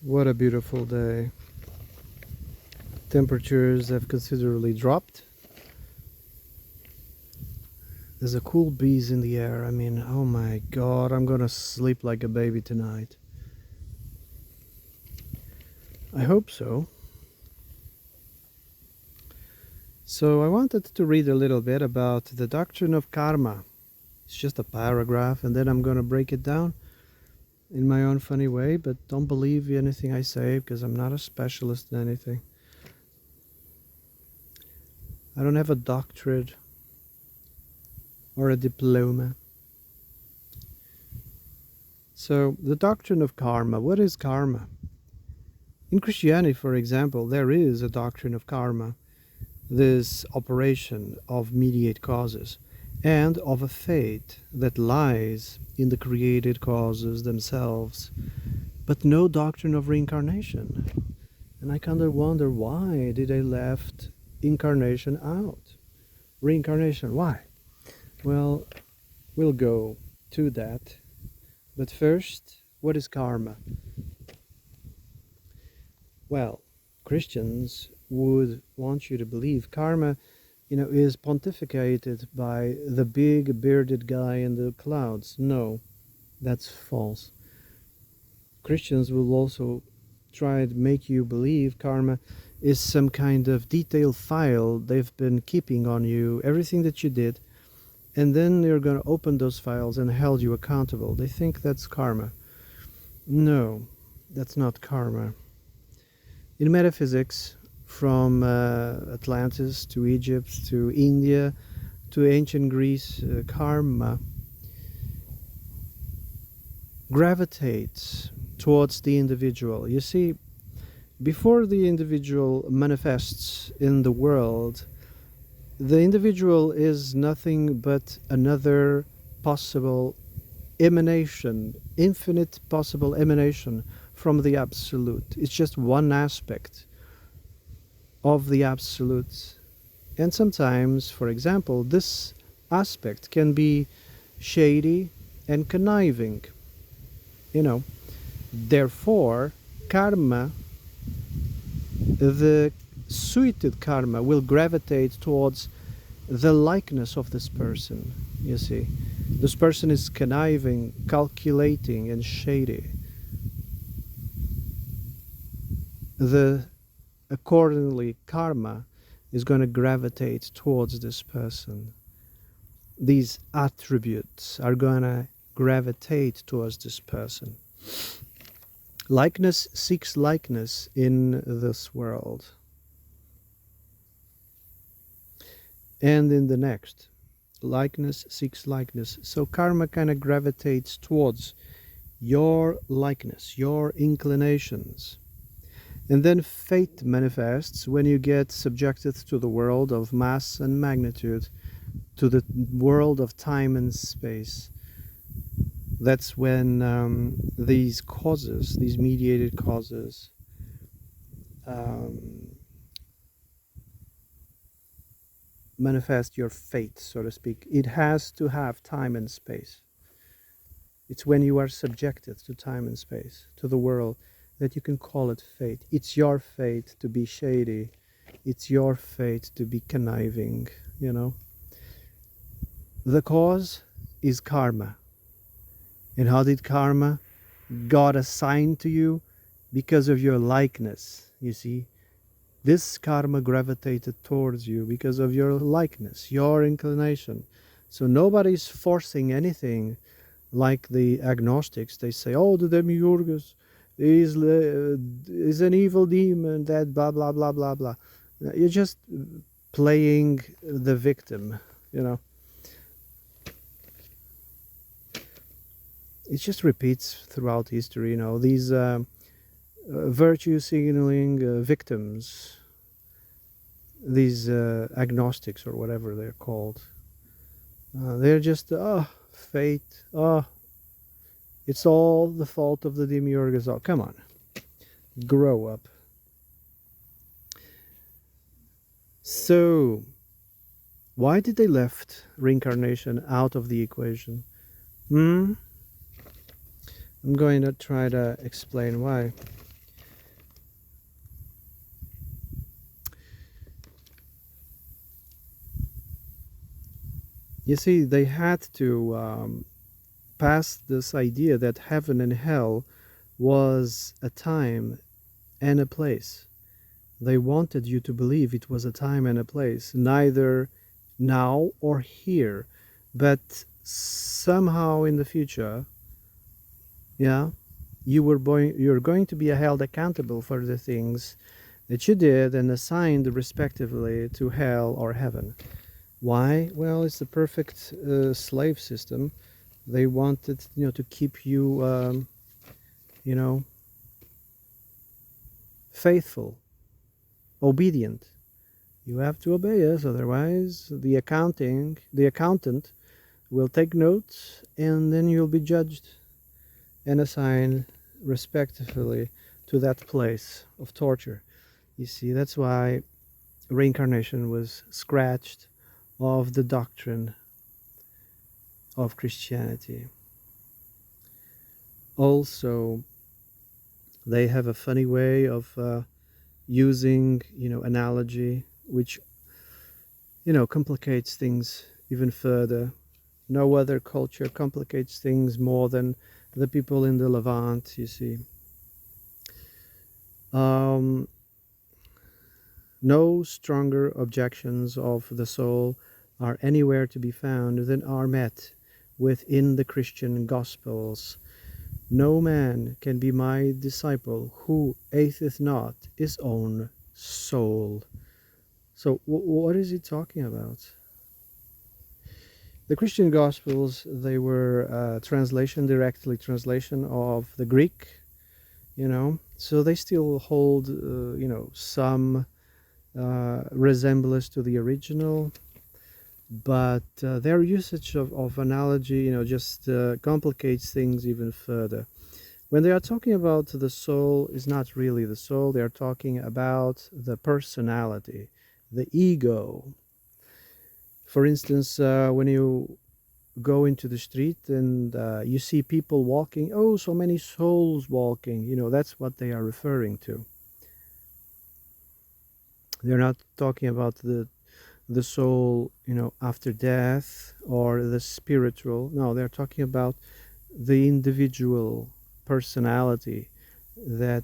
What a beautiful day. Temperatures have considerably dropped. There's a cool breeze in the air. I mean, oh my god, I'm gonna sleep like a baby tonight. I hope so. So I wanted to read a little bit about the doctrine of karma. It's just a paragraph, and then I'm gonna break it down in my own funny way, but don't believe anything I say because I'm not a specialist in anything. I don't have a doctorate or a diploma. So, the doctrine of karma. What is karma? In Christianity, for example, there is a doctrine of karma, this operation of mediate causes, and of a fate that lies in the created causes themselves, but no doctrine of reincarnation. And I kind of wonder, why did they left incarnation out? Reincarnation, why? Well, we'll go to that. But first, what is karma? Well, Christians would want you to believe karma, is pontificated by the big bearded guy in the clouds. No, that's false. Christians will also try to make you believe karma is some kind of detailed file they've been keeping on you, everything that you did, and then they're going to open those files and hold you accountable. They think that's karma. No, that's not karma. In metaphysics, from Atlantis to Egypt to India to ancient Greece, karma gravitates towards the individual. You see, before the individual manifests in the world, the individual is nothing but another possible emanation, infinite possible emanation from the Absolute. It's just one aspect of the Absolute. And sometimes, for example, this aspect can be shady and conniving. Therefore, karma, the suited karma, will gravitate towards the likeness of this person. You see, this person is conniving, calculating, and shady. Accordingly, karma is going to gravitate towards this person. These attributes are going to gravitate towards this person. Likeness seeks likeness in this world and in the next. Likeness seeks likeness. So karma kind of gravitates towards your likeness, your inclinations. And then fate manifests when you get subjected to the world of mass and magnitude, to the world of time and space. That's when these causes, these mediated causes, manifest your fate, so to speak. It has to have time and space. It's when you are subjected to time and space, to the world, that you can call it fate. It's your fate to be shady. It's your fate to be conniving, The cause is karma. And how did karma got assigned to you? Because of your likeness, you see. This karma gravitated towards you because of your likeness, your inclination. So nobody's forcing anything like the agnostics. They say, oh, the demiurgus is an evil demon, that blah, blah, blah, blah, blah. You're just playing the victim, It just repeats throughout history, these virtue signaling victims, these agnostics or whatever they're called. They're just, fate, it's all the fault of the demiurgus. Oh, come on, grow up. So, why did they left reincarnation out of the equation? I'm going to try to explain why. You see, they had to pass this idea that heaven and hell was a time and a place. They wanted you to believe it was a time and a place, neither now or here, but somehow in the future, yeah, you're going to be held accountable for the things that you did and assigned respectively to hell or heaven. Why? Well, it's the perfect slave system. They wanted, to keep you, you know, faithful, obedient. You have to obey us, otherwise the accountant will take notes, and then you'll be judged and assigned respectively to that place of torture. You see, that's why reincarnation was scratched of the doctrine of Christianity. Also, they have a funny way of using, analogy, which, complicates things even further. No other culture complicates things more than the people in the Levant, you see. Um, no stronger objections of the soul are anywhere to be found than are met within the Christian Gospels. No man can be my disciple who hateth not his own soul. So, what is he talking about? The Christian Gospels, they were directly translation of the Greek, so they still hold, some resemblance to the original, but their usage of analogy, just complicates things even further. When they are talking about the soul, is not really the soul, they are talking about the personality, the ego. For instance, when you go into the street and you see people walking, oh, so many souls walking, that's what they are referring to. They're not talking about the soul, after death or the spiritual. No, they're talking about the individual personality that,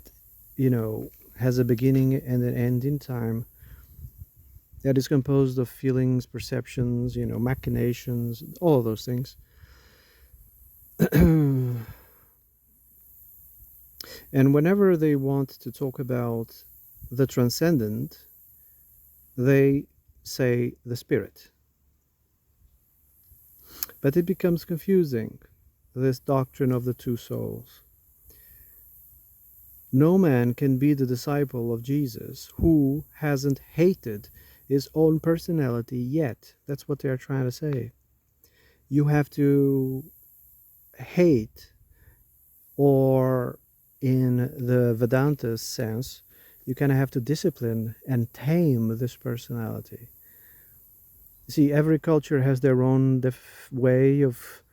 has a beginning and an end in time, that is composed of feelings, perceptions, machinations, all of those things. And whenever they want to talk about the transcendent, they say the spirit. But it becomes confusing, this doctrine of the two souls. No man can be the disciple of Jesus who hasn't hated his own personality yet. That's what they're trying to say. You have to hate, or in the Vedanta sense, you kind of have to discipline and tame this personality. See, every culture has their own way of,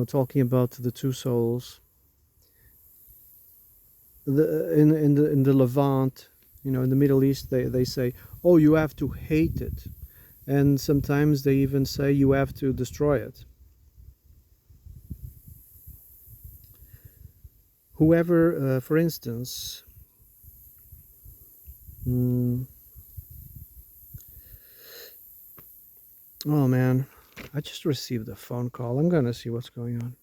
talking about the two souls. In the Levant, in the Middle East, they say, oh, you have to hate it, and sometimes they even say you have to destroy it. Whoever, for instance, oh man, I just received a phone call. I'm gonna see what's going on.